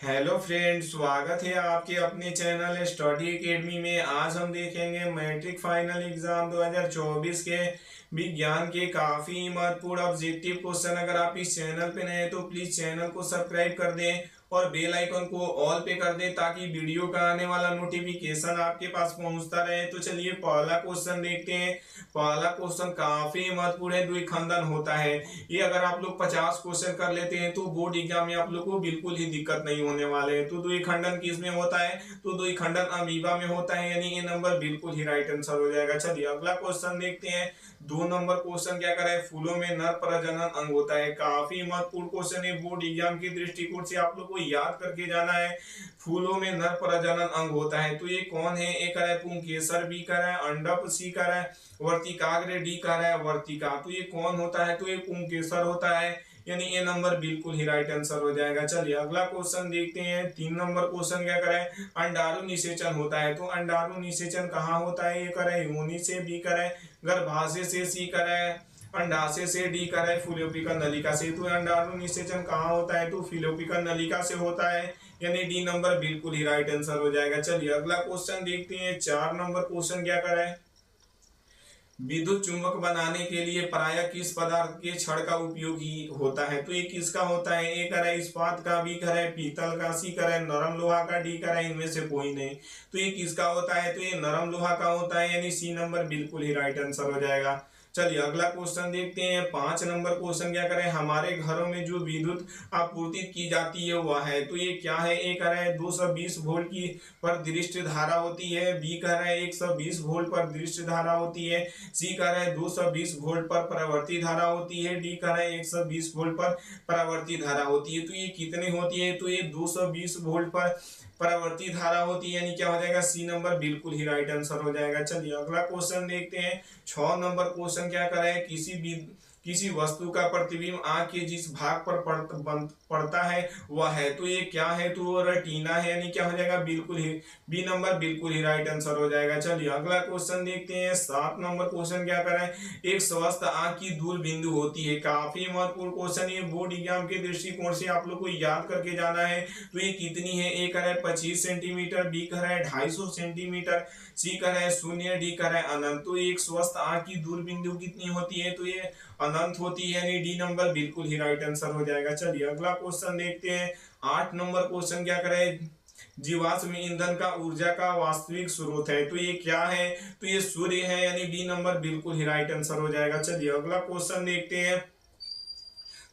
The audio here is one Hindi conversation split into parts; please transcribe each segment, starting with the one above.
हेलो फ्रेंड्स, स्वागत है आपके अपने चैनल स्टडी एकेडमी में। आज हम देखेंगे मैट्रिक फाइनल एग्जाम 2024 के विज्ञान के काफी महत्वपूर्ण ऑब्जेक्टिव क्वेश्चन। अगर आप इस चैनल पे नए हैं तो प्लीज चैनल को सब्सक्राइब कर दें और बेल आइकन को ऑल पे कर दें ताकि वीडियो का आने वाला नोटिफिकेशन आपके पास पहुंचता रहे। तो चलिए पहला क्वेश्चन देखते हैं। पहला क्वेश्चन काफी महत्वपूर्ण है, द्विखंडन होता है। ये अगर आप लोग 50 क्वेश्चन कर लेते हैं तो बोर्ड एग्जाम में आप लोग को बिल्कुल ही दिक्कत नहीं होने वाले हैं। तो द्विखंडन किस में होता है? तो द्विखंडन अमीबा में होता है, यानी ये नंबर बिल्कुल ही राइट आंसर हो जाएगा। चलिए अगला क्वेश्चन देखते हैं। 2 नंबर क्वेश्चन क्या करा है? फूलों में नर प्रजनन अंग होता है। काफी महत्वपूर्ण क्वेश्चन है, बोर्ड एग्जाम के दृष्टिकोण से आप लोग को याद करके जाना है। फूलों में नर प्रजनन अंग होता है तो ये कौन है? ए करा है पुंकेसर, बी करा है अंडप, सी करा है वर्तिकाग्र, डी करा है वर्तिका। तो ये कौन होता है? तो ये पुंकेसर होता है, यानी ये नंबर बिल्कुल ही राइट आंसर हो जाएगा। चलिए अगला क्वेश्चन देखते हैं। 3 नंबर क्वेश्चन क्या करा है? अंडाणु निषेचन होता है। तो अंडाणु निषेचन कहाँ होता है? ये करा है योनि से, बी करा है गर्भाशय से, सी करा है अंडाशय से, डी करा है फिलोपिकल नलिका से। तो अंडाणु निषेचन कहाँ होता है? तो फिलोपिकल नलिका से होता है, यानी डी नंबर बिल्कुल ही राइट आंसर हो जाएगा। चलिए अगला क्वेश्चन देखते हैं। 4 नंबर क्वेश्चन क्या करा है? विद्युत चुंबक बनाने के लिए प्राय किस पदार्थ के छड़ का उपयोग ही होता है? तो ये किसका होता है? ए करा है इस्पात का, बी करा है पीतल का, सी करा है नरम लोहा का, डी करा है इनमें से कोई नहीं। तो ये किसका होता है? तो ये नरम लोहा का होता है, यानी सी नंबर बिल्कुल ही राइट आंसर हो जाएगा। चलिए अगला क्वेश्चन देखते हैं। 5 नंबर क्वेश्चन क्या करें? हमारे घरों में जो विद्युत आपूर्ति की जाती है वह है। तो ये क्या है? ए कह रहा है 220 वोल्ट की पर दृष्ट धारा होती है, बी कह रहा है 120 वोल्ट पर दृष्ट धारा होती है, सी कह रहा है 220 वोल्ट पर परावर्ती धारा होती है, डी कह रहा है 120 वोल्ट पर परावर्ती धारा होती है। तो ये कितनी होती है? तो ये 220 वोल्ट पर परावर्ती धारा होती है, यानी क्या हो जाएगा? सी नंबर बिल्कुल ही राइट आंसर हो जाएगा। चलिए अगला क्वेश्चन देखते हैं। 6 नंबर क्वेश्चन क्या कर रहे हैं? किसी वस्तु का प्रतिबिंब आंख के जिस भाग पर पड़ता है वह है। तो ये क्या है? तो रेटिना है, यानी क्या हो जाएगा? बिल्कुल ही बी नंबर बिल्कुल ही राइट आंसर हो जाएगा। चलिए अगला क्वेश्चन देखते हैं। 7 नंबर क्वेश्चन क्या कर रहे हैं? एक स्वस्थ आंख की दूर बिंदु होती है। काफी महत्वपूर्ण क्वेश्चन, ये बोर्ड एग्जाम के दृष्टिकोण से आप लोग को याद करके जाना है। तो ये कितनी है? ए कर है 25 सेंटीमीटर, बी कर है 250 सेंटीमीटर, सी कर है 0, डी कर है अनंत। तो एक स्वस्थ आंख की दूर बिंदु कितनी होती है? तो ये अनंत होती है, यानी डी नंबर बिल्कुल ही राइट आंसर हो जाएगा। चलिए अगला क्वेश्चन देखते हैं। 8 नंबर क्वेश्चन क्या करें? जीवाश्म ईंधन का ऊर्जा का वास्तविक स्रोत है। तो ये क्या है? तो ये सूर्य है, यानी डी नंबर बिल्कुल ही राइट आंसर हो जाएगा। चलिए अगला क्वेश्चन देखते हैं।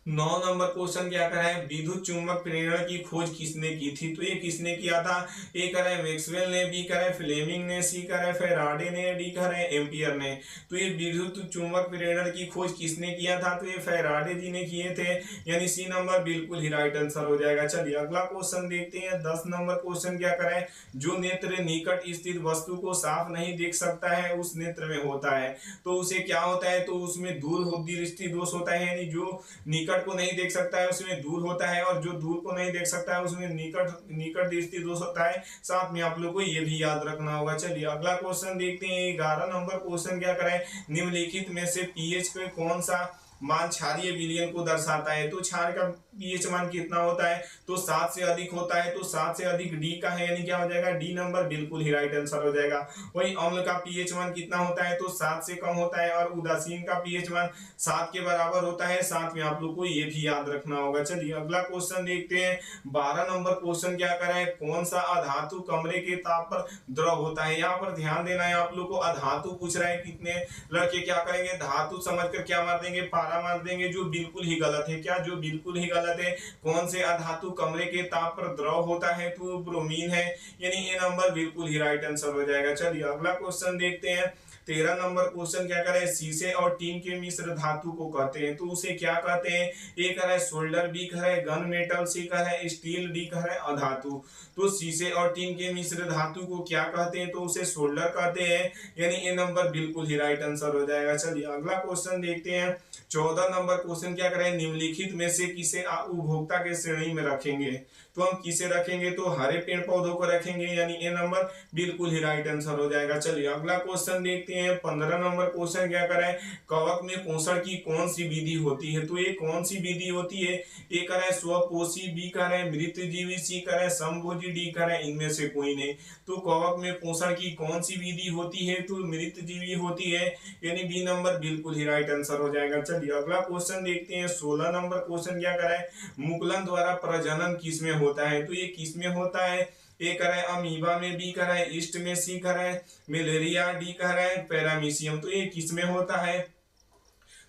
9 नंबर क्वेश्चन क्या करा है? विद्युत चुंबक प्रेरण की खोज किसने की थी? तो ये किसने किया था? ए करा है मैक्सवेल ने, बी करा है फ्लेमिंग ने, सी करा है फैराडे ने, डी करा है एम्पियर ने। तो ये विद्युत चुंबक प्रेरण की खोज किसने किया था? तो ये फैराडे जी ने किए थे, यानी सी नंबर बिल्कुल ही राइट आंसर हो जाएगा। चलिए अगला क्वेश्चन देखते हैं। 10 नंबर क्वेश्चन क्या करा है? जो नेत्र निकट स्थित वस्तु को साफ नहीं देख सकता है उस नेत्र में होता है। तो उसे क्या होता है? तो उसमें दूर दृष्टि दोष होता है, यानी जो निकट को नहीं देख सकता है उसमें दूर होता है, और जो दूर को नहीं देख सकता है उसमें निकट दृष्टि दोष होता है। साथ में आप लोग को ये भी याद रखना होगा। चलिए अगला क्वेश्चन देखते हैं। 11 नंबर क्वेश्चन क्या करें? निम्नलिखित में से पीएच पे कौन सा मान क्षारीय विलयन को दर्शाता है? तो क्षार का पीएच मान कितना होता है? तो 7 से अधिक होता है, तो 7 से अधिक डी का है, यानी क्या हो जाएगा? डी नंबर बिल्कुल ही राइट आंसर हो जाएगा। वही अम्ल का पीएच मान कितना होता है? तो 7 से कम होता है, और उदासीन का पीएच मान 7 के बराबर होता है। साथ में आप लोग को ये भी याद रखना होगा। चलिए अगला क्वेश्चन देखते हैं। 12 नंबर क्वेश्चन क्या कर रहा है? कौन सा अधातु कमरे के ताप पर द्रव होता है? यहाँ पर ध्यान देना है आप लोग को। अधातु पूछ रहा है, कितने लड़के क्या करेंगे? धातु समझकर क्या मार देंगे? पारा मार देंगे, जो बिल्कुल ही गलत है। क्या? जो बिल्कुल ही गलत है। कौन से अधातु कमरे के ताप पर द्रव होता है? तो ब्रोमीन है, यानी ये नंबर बिल्कुल ही राइट आंसर हो जाएगा। चलिए अगला क्वेश्चन देखते हैं। 13 नंबर क्वेश्चन क्या करे? शीशे और टीन के मिश्र धातु को कहते हैं। तो उसे क्या कहते हैं? ए कह रहा है सोल्डर, बी कह रहा है गन मेटल, सी कह रहा है स्टील, डी कह रहा है अधातु। तो शीशे और टीन के मिश्र धातु को क्या कहते हैं? तो उसे सोल्डर कहते हैं, यानी ये नंबर बिल्कुल ही राइट आंसर हो जाएगा। चलिए अगला क्वेश्चन देखते हैं। 14 नंबर क्वेश्चन क्या करें? निम्नलिखित में से किसे उपभोक्ता के श्रेणी में रखेंगे? तो हम किसे रखेंगे, तो हरे पेड़ पौधों को रखेंगे, यानी ए नंबर बिल्कुल ही राइट आंसर हो जाएगा। चलिए अगला क्वेश्चन देखते हैं। 15 नंबर क्वेश्चन क्या कराए, कवक में पोषण की कौन सी विधि होती है, तो ये कौन सी विधि होती है, ए कराए स्वपोषी, बी कराए मृतजीवी, सी कराए समभोजी, डी कराए इनमें से कोई नहीं। तो कवक में पोषण की कौन सी विधि होती है, तो मृतजीवी होती है, यानी बी नंबर बिल्कुल ही राइट आंसर हो जाएगा। चलिए अगला क्वेश्चन देखते हैं। 16 नंबर क्वेश्चन क्या कराए, मुकुलन द्वारा प्रजनन किसमें होता है, तो ये किसमें होता है, ए कराए अमीबा में, बी कराए ईस्ट में, सी कराए मलेरिया, डी कराए पैरामीशियम। तो ये किसमें होता है,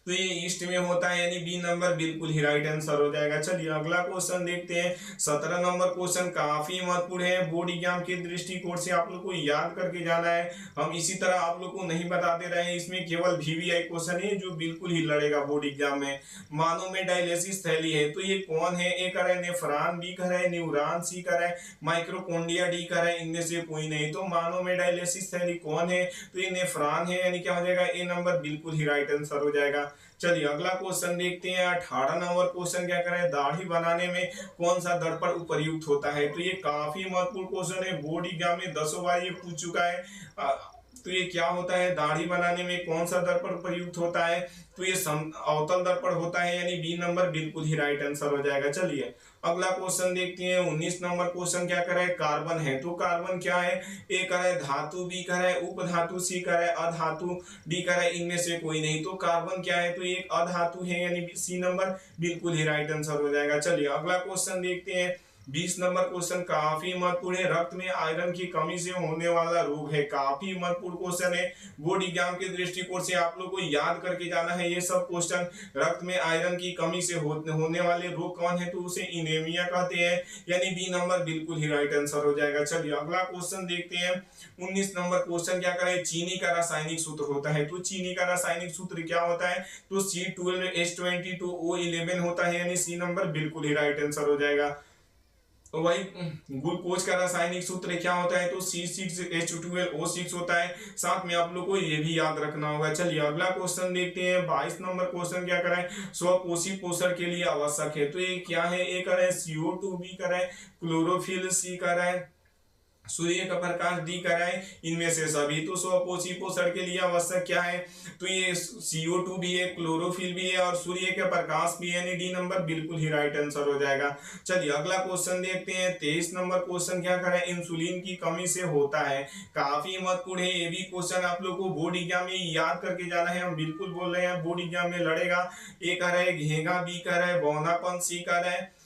तो ये ईस्ट में होता है, यानी बी नंबर बिल्कुल ही राइट आंसर हो जाएगा। चलिए अगला क्वेश्चन देखते हैं। 17 नंबर क्वेश्चन काफी महत्वपूर्ण है, बोर्ड एग्जाम के दृष्टिकोण से आप लोग को याद करके जाना है। हम इसी तरह आप लोग को नहीं बताते रहे, इसमें केवल वीवीआई क्वेश्चन है जो बिल्कुल ही लड़ेगा बोर्ड एग्जाम में। मानव में डायलिसिस थैली है, तो ये कौन है, ए कर नेफ्रॉन, बी कर न्यूरॉन, सी कर माइक्रोकोन्डिया, डी कर इनमें से कोई नहीं। तो मानव में डायलिसिस थैली कौन है, तो ये नेफ्रॉन है, यानी क्या हो जाएगा, ए नंबर बिल्कुल ही राइट आंसर हो जाएगा। चलिए अगला क्वेश्चन देखते हैं। 18 नंबर क्वेश्चन क्या करें, दाढ़ी बनाने में कौन सा दर्पण उपयुक्त होता है, तो ये काफी महत्वपूर्ण क्वेश्चन है, बोर्ड एग्जाम में 10 बार ये पूछ चुका है। तो ये क्या होता है, दाढ़ी बनाने में कौन सा दर्पण प्रयुक्त होता है, तो ये अवतल दर्पण होता है, यानी बी नंबर बिल्कुल ही राइट आंसर हो जाएगा। चलिए अगला क्वेश्चन देखते हैं। 19 नंबर क्वेश्चन क्या करे, कार्बन है, तो कार्बन क्या है, ए करे धातु, बी करे उपधातु, सी करे अधातु, डी करे इनमें से कोई नहीं। तो कार्बन क्या है, तो ये एक अधातु है, यानी सी नंबर बिल्कुल ही राइट आंसर हो जाएगा। चलिए अगला क्वेश्चन देखते हैं। 20 नंबर क्वेश्चन काफी महत्वपूर्ण है, रक्त में आयरन की कमी से होने वाला रोग है, काफी महत्वपूर्ण क्वेश्चन है, बोर्ड एग्जाम के दृष्टिकोण से आप लोग को याद करके जाना है ये सब क्वेश्चन। रक्त में आयरन की कमी से होने वाले रोग कौन है, तो उसे इनेमिया कहते हैं, यानी बी नंबर बिल्कुल ही राइट आंसर हो जाएगा। चलिए अगला क्वेश्चन देखते हैं। 19 नंबर क्वेश्चन क्या करें, चीनी का रासायनिक सूत्र होता है, तो चीनी का रासायनिक सूत्र क्या होता है, तो C12H22O11 होता है, यानी सी नंबर बिल्कुल ही राइट आंसर हो जाएगा। तो वही ग्लूकोज का रासायनिक सूत्र क्या होता है, तो C6H12O6 होता है। साथ में आप लोग को ये भी याद रखना होगा। चलिए अगला क्वेश्चन देखते हैं। 22 नंबर क्वेश्चन क्या कराए, स्वपोषी पोषण के लिए आवश्यक है, तो ये क्या है, ए कराए CO2, बी कराए क्लोरोफिल, सी कराए सूर्य का प्रकाश, डी कराए इनमें से सभी। तो स्वपोषी पोषण के लिए आवश्यक क्या है, तो ये CO2 भी है, क्लोरोफिल भी है और सूर्य का प्रकाश भी है, यानी डी नंबर बिल्कुल ही राइट आंसर हो जाएगा। चलिए अगला क्वेश्चन देखते हैं। 23 नंबर क्वेश्चन क्या करें, इंसुलिन की कमी से होता है, काफी महत्वपूर्ण है ये भी क्वेश्चन, आप लोग को बोर्ड एग्जाम में याद करके जाना है। हम बिल्कुल बोल रहे हैं बोर्ड एग्जाम में लड़ेगा। ए कर रहे घेगा, बी कर रहे बौनापन, सी कर रहे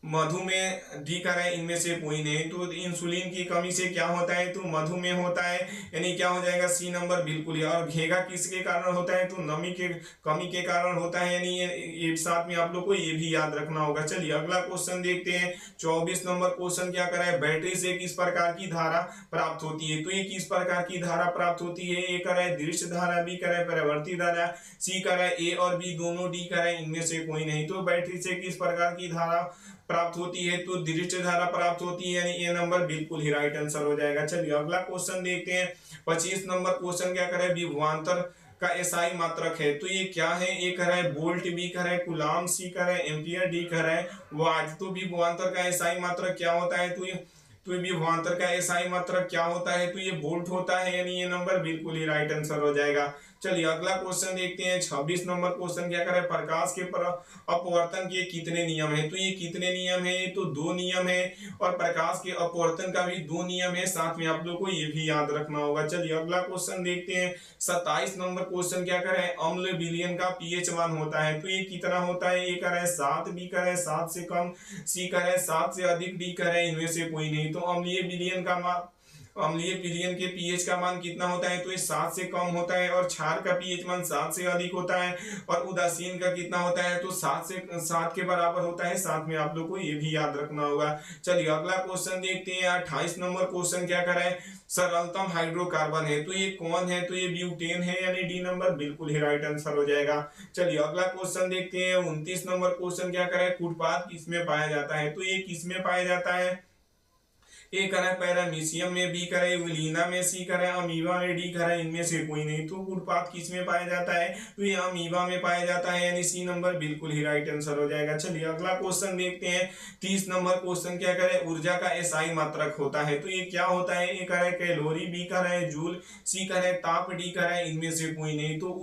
मधुमेह, डी कर रहे इनमें से कोई नहीं। तो इंसुलिन की कमी से क्या होता है, तो मधुमेह होता है, यानी क्या हो जाएगा, सी नंबर बिल्कुल ही। और घेगा किसके कारण होता है, तो नमी के कमी के कारण होता है, यानी ये साथ में आप लोग को ये भी याद रखना होगा। चलिए अगला क्वेश्चन देखते हैं। 24 नंबर क्वेश्चन क्या करा है, बैटरी से किस प्रकार की धारा प्राप्त होती है, तो ये किस प्रकार की धारा प्राप्त होती है, ए करा है दृश्य धारा, बी करा है परावर्ती धारा, सी करा है ए और बी दोनों, डी करा है इनमें से कोई नहीं। तो बैटरी से किस प्रकार की धारा प्राप्त होती है, तो दृश्य धारा प्राप्त होती है, यानी ए नंबर बिल्कुल ही राइट आंसर हो जाएगा। चलिए अगला क्वेश्चन देखते हैं। 25 नंबर क्वेश्चन क्या करे, विभवांतर का एसआई मात्रक है, तो ये क्या है, ए कर है वोल्ट, बी कर है कूलाम, सी कर है एम्पियर, डी कर है वाट। तो विभवांतर का एसआई मात्रक क्या होता है, तो विभवांतर का एसआई मात्रक क्या होता है, तो ये वोल्ट होता है, यानी ये नंबर बिल्कुल ही राइट आंसर हो जाएगा। चलिए अगला क्वेश्चन देखते हैं। 26 नंबर क्वेश्चन क्या करे, प्रकाश के अपवर्तन के कितने नियम है, तो ये कितने नियम है, तो 2 नियम है, और प्रकाश के अपवर्तन का भी 2 नियम है, साथ में आप लोग को ये भी याद रखना होगा। चलिए अगला क्वेश्चन देखते हैं। 27 नंबर क्वेश्चन क्या करे, अम्ल विलयन का पीएच मान होता है, तो ये कितना होता है, ए करे 7, बी करे 7 से कम, सी करे 7 से अधिक, डी करे इनमें से कोई नहीं। तो अम्लीय विलयन का मान, अम्लीय विलयन के पीएच का मान कितना होता है, तो ये 7 से कम होता है, और क्षार का पीएच मान 7 से अधिक होता है, और उदासीन का कितना होता है, तो 7 के बराबर होता है, साथ में आप लोग को ये भी याद रखना होगा। चलिए अगला क्वेश्चन देखते हैं। 28 नंबर क्वेश्चन क्या करा है, सरलतम हाइड्रोकार्बन है, तो ये कौन है, तो ये ब्यूटेन है, यानी डी नंबर बिल्कुल ही राइट आंसर हो जाएगा। चलिए अगला क्वेश्चन देखते हैं। 29 नंबर क्वेश्चन क्या करा है, फुटपाथ किसमें पाया जाता है, तो ये किसमें पाया जाता है, ए करें पैरामीशियम में, बी करें यूलिना में, सी करें अमीबा में, डी करें इनमें से कोई नहीं। तो उत्पाद किस में पाया जाता है, तो ये अमीबा में पाया जाता है, यानी सी नंबर बिल्कुल ही राइट आंसर हो जाएगा। चलिए अगला क्वेश्चन देखते हैं। 30 नंबर क्वेश्चन क्या करे, ऊर्जा का एसआई मात्रक होता है, तो ये क्या होता है, ए करे कैलोरी, बी करे जूल, सी करे ताप, डी करे इनमें से कोई नहीं। तो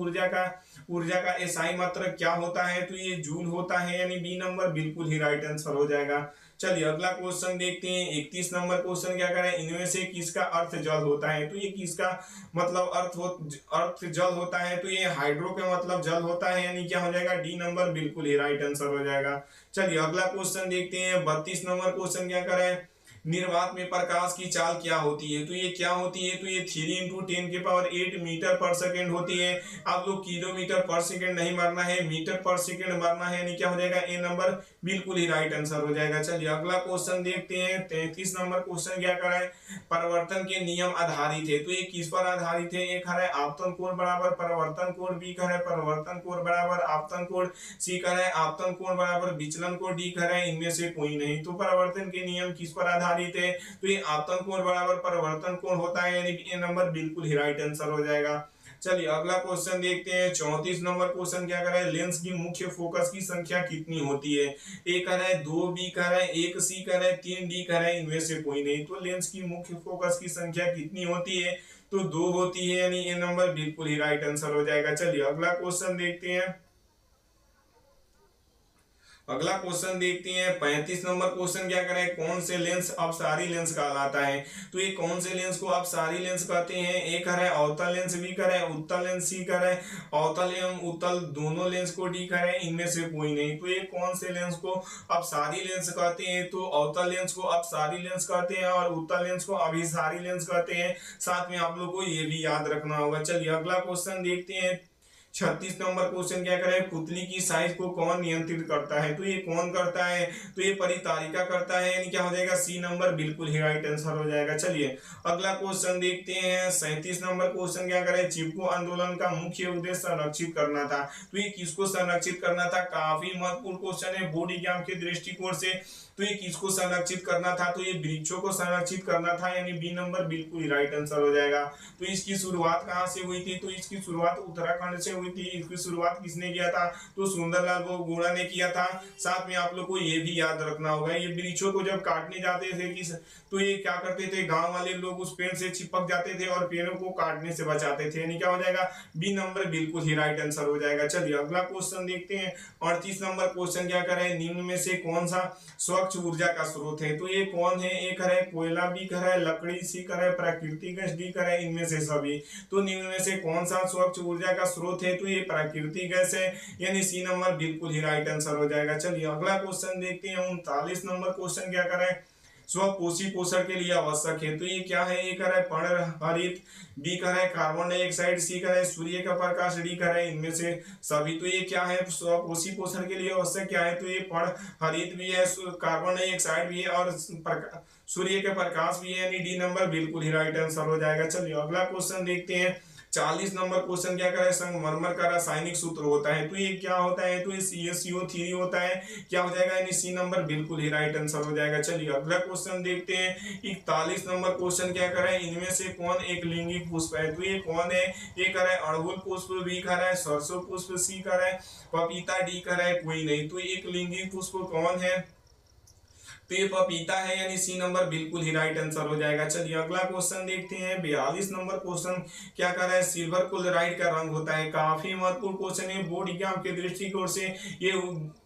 ऊर्जा का एसआई मात्रक क्या होता है, तो ये जूल होता है, यानी बी नंबर बिल्कुल ही राइट आंसर हो जाएगा। चलिए अगला क्वेश्चन देखते हैं। 31 नंबर क्वेश्चन क्या करें, इनमें से किसका अर्थ जल होता है, तो ये किसका मतलब अर्थ जल होता है, तो ये हाइड्रो का मतलब जल होता है, यानी क्या हो जाएगा, डी नंबर बिल्कुल ही राइट आंसर हो जाएगा। चलिए अगला क्वेश्चन देखते हैं। 32 नंबर क्वेश्चन क्या करें, निर्वात में प्रकाश की चाल क्या होती है, तो ये क्या होती है, तो ये 3 इंटू 10 के पावर 8 मीटर पर सेकेंड होती है। आप लोग किलोमीटर पर सेकेंड नहीं मारना है, मीटर पर सेकेंड मारना है, यानी क्या हो जाएगा, ए नंबर बिल्कुल ही राइट आंसर हो जाएगा। चलिए अगला क्वेश्चन देखते हैं। 33 नंबर क्वेश्चन क्या कराए, परिवर्तन के नियम आधारित है, तो ये किस पर आधारित है, एक है आपतन कोण बराबर परिवर्तन कोण, बी है परिवर्तन कोण बराबर आपतन कोण, सी है आपतन कोण बराबर विचलन कोण, डी है इनमें से कोई नहीं। तो परिवर्तन के नियम किस पर आधारित है, तो ये आपतन कोण बराबर परिवर्तन कोण होता है, यानी ए नंबर बिल्कुल ही राइट आंसर हो जाएगा। चलिए अगला क्वेश्चन देखते हैं। 34 नंबर क्वेश्चन क्या कर रहा है, लेंस की मुख्य फोकस की संख्या कितनी होती है, ए कर रहा है 2, बी कर रहा है 1, सी कर रहा है 3, डी कर रहा है इनमें से कोई नहीं। तो लेंस की मुख्य फोकस की संख्या कितनी होती है, तो 2 होती है, यानी ए नंबर बिल्कुल ही राइट आंसर हो जाएगा। चलिए अगला क्वेश्चन देखते हैं। अगला क्वेश्चन देखते हैं। 35 नंबर क्वेश्चन क्या करें, कौन से लेंस अपसारी लेंस कहलाता है, तो ये कौन से लेंस को अपसारी लेंस कहते हैं, एक है अवतल लेंस, बी करे उत्तल लेंस, सी करे अवतल एवं उत्तल दोनों लेंस को, डी करे इनमें से कोई नहीं। तो ये कौन से लेंस को अपसारी लेंस कहते हैं, तो अवतल लेंस को अपसारी लेंस कहते हैं और उत्तल लेंस को अभिसारी लेंस कहते हैं। साथ में आप लोग को ये भी याद रखना होगा। चलिए अगला क्वेश्चन देखते हैं। 36 नंबर क्वेश्चन क्या करे, पुतली की साइज को कौन नियंत्रित करता है, तो ये कौन करता है, तो ये परितारिका करता है, यानी क्या हो जाएगा, सी नंबर बिल्कुल ही राइट आंसर हो जाएगा। चलिए अगला क्वेश्चन देखते हैं। 37 नंबर क्वेश्चन क्या करे, चिपको आंदोलन का मुख्य उद्देश्य संरक्षित करना था, तो ये किसको संरक्षित करना था, काफी महत्वपूर्ण क्वेश्चन है बोर्ड एग्जाम के दृष्टिकोण से। तो ये किसको संरक्षित करना था, तो ये वृक्षों को संरक्षित करना था, यानी बी नंबर बिल्कुल ही राइट आंसर हो जाएगा। तो इसकी शुरुआत कहाँ से हुई थी, तो इसकी शुरुआत उत्तराखंड से हुई थी। इसकी शुरुआत किसने किया था, तो सुंदरलाल बोगुड़ा ने किया था। साथ में आप लोग को ये भी याद रखना होगा, ये वृक्षों को जब काटने जाते थे किस, तो ये क्या करते थे, गांव वाले लोग उस पेड़ से चिपक जाते थे और पेड़ों को काटने से बचाते थे, यानी क्या हो जाएगा, बी नंबर बिल्कुल ही राइट आंसर हो जाएगा। चलिए अगला क्वेश्चन देखते हैं। 38 नंबर क्वेश्चन क्या करें, निम्न में से कौन सा स्वच्छ ऊर्जा का स्रोत है, तो ये कौन है, एक है कोयला, बी है लकड़ी, सी है प्राकृतिक गैस, डी है इनमें से सभी। तो निम्न में से कौन सा स्वच्छ ऊर्जा का स्रोत है, तो ये प्राकृतिक गैस है, यानी सी नंबर बिल्कुल ही राइट आंसर हो जाएगा। चलिए अगला क्वेश्चन देखते हैं। 39 नंबर क्वेश्चन क्या करें, स्वपोषी पोषण के लिए आवश्यक है, तो ये क्या है, ए कर है पर्णहरित, बी कर है कार्बन डाइऑक्साइड, सी कर है सूर्य का प्रकाश, डी कर है इनमें से सभी। तो ये क्या है, स्वपोषी पोषण के लिए आवश्यक क्या है, तो ये पर्णहरित भी है, कार्बन डाइऑक्साइड भी है और सूर्य के प्रकाश भी है, यानी डी नंबर बिल्कुल ही राइट आंसर हो जाएगा। चलिए अगला क्वेश्चन देखते हैं। 40 नंबर क्वेश्चन क्या करे, संगमरमर का रासायनिक सूत्र होता है, तो ये क्या होता है, तो ये CaCO3 होता है, क्या हो जाएगा, यानी सी नंबर बिल्कुल ही राइट आंसर हो जाएगा। चलिए अगला क्वेश्चन देखते हैं। 41 नंबर क्वेश्चन क्या करे, इनमें से कौन एक लिंगिक पुष्प है, तो ये कौन है, ए कर है अड़हुल पुष्प, बी कर है सरसों पुष्प, सी कर है पपीता, डी कर है कोई नहीं। तो एक लिंगिक पुष्प कौन है, तो ये पपीता है, यानी सी नंबर बिल्कुल ही राइट आंसर हो जाएगा। चलिए अगला क्वेश्चन देखते हैं। 42 नंबर क्वेश्चन क्या कर रहा है, सिल्वर क्लोराइड का रंग होता है, काफी महत्वपूर्ण क्वेश्चन है बोर्ड एग्जाम के दृष्टिकोण से। ये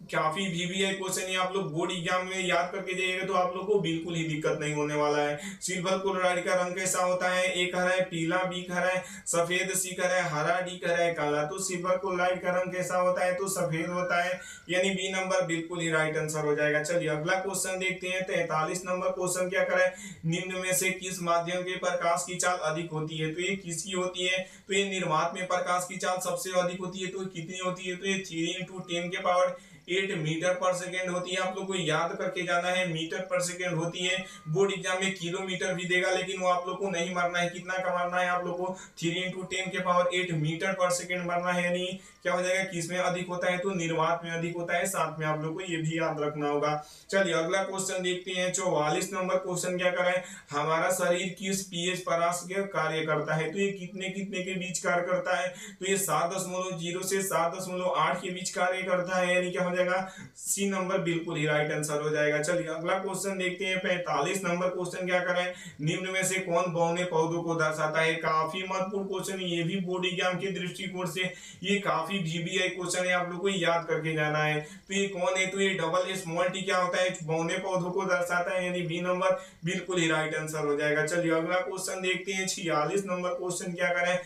काफी VVI क्वेश्चन है, आप लोग बोर्ड एग्जाम में याद करके जाइएगा तो आप लोग को बिल्कुल ही दिक्कत नहीं होने वाला है। सिल्वर क्लोराइड का रंग कैसा होता है, एक हरा है पीला, बी हरा है सफेद, सी हरा है हरा, डी हरा है काला। तो सिल्वर क्लोराइड का रंग कैसा होता है, तो सफेद होता है, यानी बी नंबर बिल्कुल ही राइट आंसर हो जाएगा। चलिए अगला क्वेश्चन देखते हैं। 43 नंबर क्वेश्चन क्या करें, निम्न में से किस माध्यम के प्रकाश की चाल अधिक होती है, तो ये किसकी होती है, तो ये निर्वात में प्रकाश की चाल सबसे अधिक होती है। तो कितनी होती है, तो ये 3 इंटू 10 के पावर 8 मीटर पर सेकेंड होती है। आप लोग को याद करके जाना है, मीटर पर सेकेंड होती है। बोर्ड एग्जाम में किलोमीटर भी देगा, लेकिन वो आप लोग को नहीं मारना है, कितना का मारना है आप लोग को, 3 इंटू 10 के पावर 8 मीटर पर सेकेंड मारना है, यानी क्या हो जाएगा, किस में अधिक होता है, तो निर्वात में अधिक होता है। साथ में आप लोग को ये भी याद रखना होगा। चलिए अगला क्वेश्चन देखते हैं। 44 नंबर क्वेश्चन क्या कर रहा है, हमारा शरीर किस पीएच परास के कार्य करता है, तो ये कितने कितने के बीच कार्य करता है, तो ये 7.0 से 7.8 के बीच कार्य करता है, यानी क्या हो जाएगा, सी नंबर बिल्कुल ही राइट आंसर हो जाएगा। चलिए अगला क्वेश्चन देखते हैं। 45 नंबर क्वेश्चन क्या कर रहा है, निम्न में से कौन बौने पौधों को दर्शाता है। काफी महत्वपूर्ण क्वेश्चन है, ये भी बोर्ड एग्जाम के दृष्टिकोण से ये काफी जीबीआई क्वेश्चन है, आप लोग को याद करके जाना है। तो ये कौन है, तो ये डबल स्मॉल टी क्या होता है, बौने पौधों को दर्शाता है, यानी बी नंबर बिल्कुल ही राइट आंसर हो जाएगा। चलिए अगला क्वेश्चन देखते हैं। 46 नंबर क्वेश्चन क्या कर रहा है,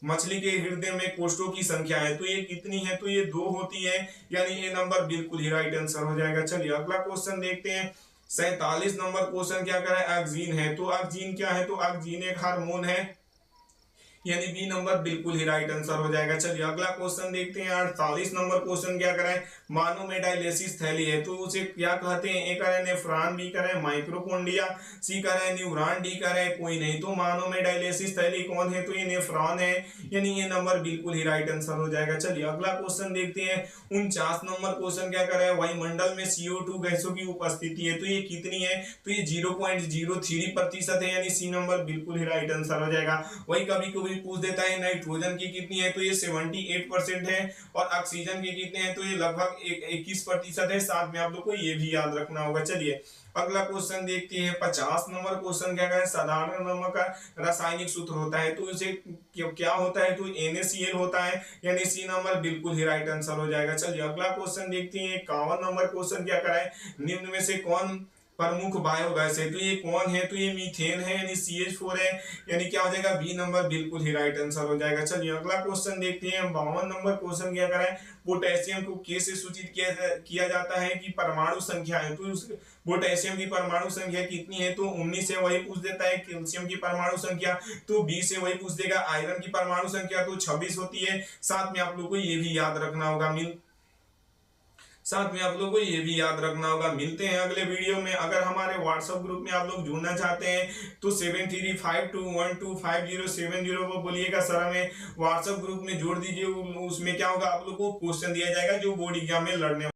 मछली के हृदय में कोष्ठों की संख्या है, तो ये कितनी है, तो ये 2 होती है, यानी ये नंबर बिल्कुल ही राइट आंसर हो जाएगा। चलिए अगला क्वेश्चन देखते हैं। 47 नंबर क्वेश्चन क्या कर रहा है, ऑक्सीन है, तो ऑक्सीन क्या है, तो ऑक्सीन एक हार्मोन है, यानी बी नंबर बिल्कुल ही राइट आंसर हो जाएगा। चलिए अगला क्वेश्चन देखते हैं। 48 नंबर क्वेश्चन क्या कर रहा है, मानव में डायलिसिस थैली है, तो उसे क्या कहते हैं, ए कर नेफ्रॉन, बी कर माइक्रोपोन्डिया, सी कर न्यूरॉन, डी कर कोई नहीं, तो मानव में डायलिसिस थैली कौन है, तो ये नेफ्रॉन है, यानी ये नंबर बिल्कुल ही राइट आंसर हो जाएगा। चलिए अगला क्वेश्चन देखते हैं। 49 नंबर क्वेश्चन क्या कर रहा है, वायुमंडल में CO2 गैसों की उपस्थिति है, तो ये कितनी है, तो ये 0.03% है, यानी सी नंबर बिल्कुल ही राइट आंसर हो जाएगा। वही कभी कभी पूछ देता है नाइट्रोजन की कितनी है, तो ये 78% है, और ऑक्सीजन की कितने हैं, तो ये लगभग 21% है। साथ में आप लोग को ये भी याद रखना होगा। चलिए अगला क्वेश्चन देखते हैं। 50 नंबर क्वेश्चन क्या है, साधारण नमक का रासायनिक सूत्र होता है, तो इसे क्या होता है, तो NaCl होता है, यानी सी नंबर बिल्कुल ही राइट आंसर हो जाएगा। चलिए अगला क्वेश्चन देखते हैं। 51 नंबर क्वेश्चन क्या कराए, निम्न में से कौन प्रमुख बायोगैस है, तो ये कौन है, तो ये मीथेन है, यानी CH4 है, यानी क्या हो जाएगा, बी नंबर बिल्कुल ही राइट आंसर हो जाएगा। चलिए अगला क्वेश्चन देखते हैं। 52 नंबर क्वेश्चन क्या कराए, पोटेशियम को के से सूचित किया जाता है कि परमाणु संख्या है, तो पोटेशियम की परमाणु संख्या कितनी है, तो 19 से वही पूछ देता है। कैल्शियम की परमाणु संख्या तो 20 से वही पूछ देगा। आयरन की परमाणु संख्या तो 26 होती है। साथ में आप लोग को ये भी याद रखना होगा। मिलते हैं अगले वीडियो में। अगर हमारे व्हाट्सएप ग्रुप में आप लोग जुड़ना चाहते हैं तो 7352125070 को बोलिएगा सर हमें व्हाट्सएप ग्रुप में जोड़ दीजिए। उसमें क्या होगा, आप लोग को क्वेश्चन दिया जाएगा जो बोर्ड एग्जाम में लड़ने